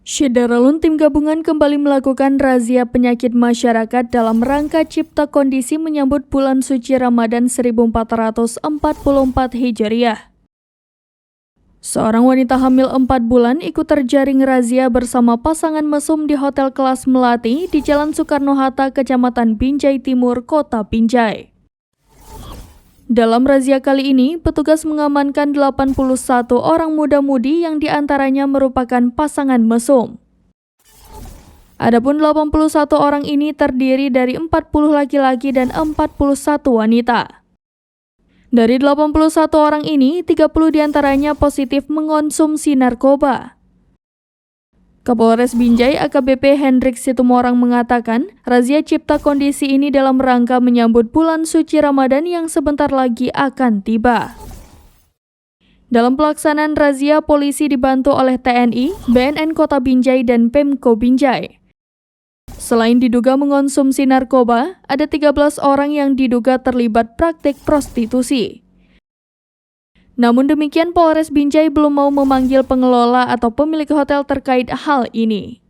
Syederalun tim gabungan kembali melakukan razia penyakit masyarakat dalam rangka cipta kondisi menyambut bulan suci Ramadan 1444 Hijriah. Seorang wanita hamil 4 bulan ikut terjaring razia bersama pasangan mesum di Hotel Kelas Melati di Jalan Soekarno-Hatta, Kecamatan Binjai Timur, Kota Binjai. Dalam razia kali ini, petugas mengamankan 81 orang muda-mudi yang diantaranya merupakan pasangan mesum. Adapun 81 orang ini terdiri dari 40 laki-laki dan 41 wanita. Dari 81 orang ini, 30 diantaranya positif mengonsumsi narkoba. Kapolres Binjai AKBP Hendrik Situmorang mengatakan, razia cipta kondisi ini dalam rangka menyambut bulan suci Ramadan yang sebentar lagi akan tiba. Dalam pelaksanaan razia, polisi dibantu oleh TNI, BNN Kota Binjai, dan Pemko Binjai. Selain diduga mengonsumsi narkoba, ada 13 orang yang diduga terlibat praktik prostitusi. Namun demikian, Polres Binjai belum mau memanggil pengelola atau pemilik hotel terkait hal ini.